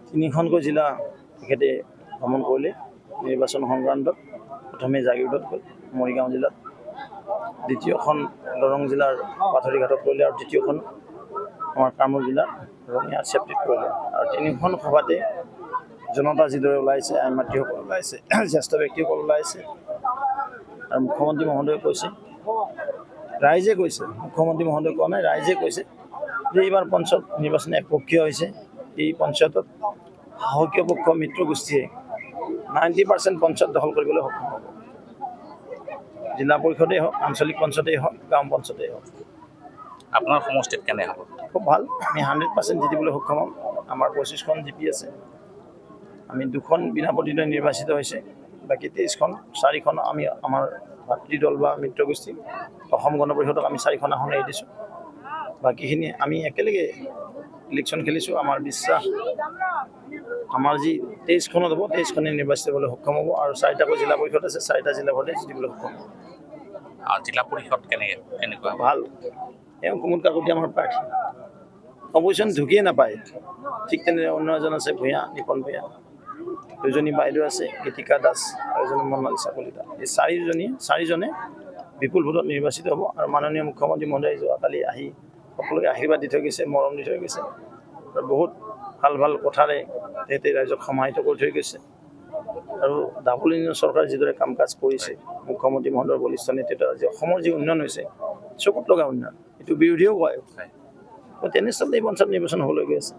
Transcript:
তিনিখনকৈ জিলা তেখেতে ভ্ৰমণ কৰিলে নিৰ্বাচন সংক্ৰান্তত। প্ৰথমে জাগিৰোডত গ'ল, মৰিগাঁও জিলাত, দ্বিতীয়খন দৰং জিলাৰ পাথৰীঘাটত কৰিলে আৰু তৃতীয়খন আমাৰ কামৰূপ জিলাৰ ৰঙিয়া চেপ্টিত কৰিলে। আৰু তিনিখন সভাতে জনতা যিদৰে ওলাইছে, আইন মাতৃসকল ওলাইছে, জ্যেষ্ঠ ব্যক্তিসকল ওলাইছে আৰু মুখ্যমন্ত্ৰী মহোদয়ে কৈছে, ৰাইজে কৈছে, মুখ্যমন্ত্ৰী মহোদয়ে কোৱা নাই, ৰাইজে কৈছে যে এইবাৰ পঞ্চায়ত নিৰ্বাচন একপক্ষীয় হৈছে। এই পঞ্চায়তত শাসকীয় পক্ষ মিত্ৰ গোষ্ঠীয়ে 90% পঞ্চায়ত দখল কৰিবলৈ সক্ষম হ'ব। জিলা পৰিষদেই হওক, আঞ্চলিক পঞ্চায়তেই হওক, গাঁও পঞ্চায়তেই হওক। আপোনাৰ সমষ্টিত কেনে হ'ব? খুব ভাল, আমি 100% জিতিবলৈ সক্ষম হ'ম। আমাৰ 25খন জিপি আছে, আমি 2খন বিনা প্ৰতিদ্বন্দ্বী নিৰ্বাচিত হৈছে, বাকী 23খন, 4খন আমি আমাৰ ভাতৃদল বা মিত্ৰ গোষ্ঠী অসম গণ পৰিষদক আমি 4খন আসন এৰি দিছোঁ। বাকীখিনি আমি একেলগে ইলেকশ্যন খেলিছোঁ। আমাৰ বিশ্বাস আমাৰ যি 23খনত হ'ব, 23খনে নিৰ্বাচিত হ'বলৈ সক্ষম হ'ব আৰু 4টাকৈ জিলা পৰিষদ আছে, 4টা জিলা পৰিষদে জিতিবলৈ সক্ষম হ'ব। আৰু জিলা পৰিষদ কেনেকুৱা? ভাল, তেওঁ কুমুদ কাকতি আমাৰ প্ৰাৰ্থী, অপজিশ্যন ঢুকিয়ে নাপায়। ঠিক তেনেদৰে অন্য এজন আছে ভূঞা, নিপন ভূঞা, 2জনী বাইদেউ আছে, গীতিকা দাস আৰু এজনী মনালিছা কলিতা। এই 4জনে বিপুল ভোটত নিৰ্বাচিত হ'ব। আৰু মাননীয় মুখ্যমন্ত্ৰী মহোদয়ে যোৱাকালি আহি সকলোকে আশীৰ্বাদ দি থৈ গৈছে, মৰম দি থৈ গৈছে আৰু বহুত ভাল ভাল কথাৰে তেখেতে ৰাইজক সমাহিত কৰি থৈ গৈছে। আৰু ডাবল ইঞ্জিনৰ চৰকাৰে যিদৰে কাম কাজ কৰিছে, মুখ্যমন্ত্ৰী মহোদয়ৰ বলিষ্ঠ নেতৃত্বত আজি অসমৰ যি উন্নয়ন হৈছে, চকুত লগা উন্নয়ন, এইটো বিৰোধীয়েও কয়। তেনেস্থলতে এই পঞ্চায়ত নিৰ্বাচন হ'বলৈ গৈ আছে।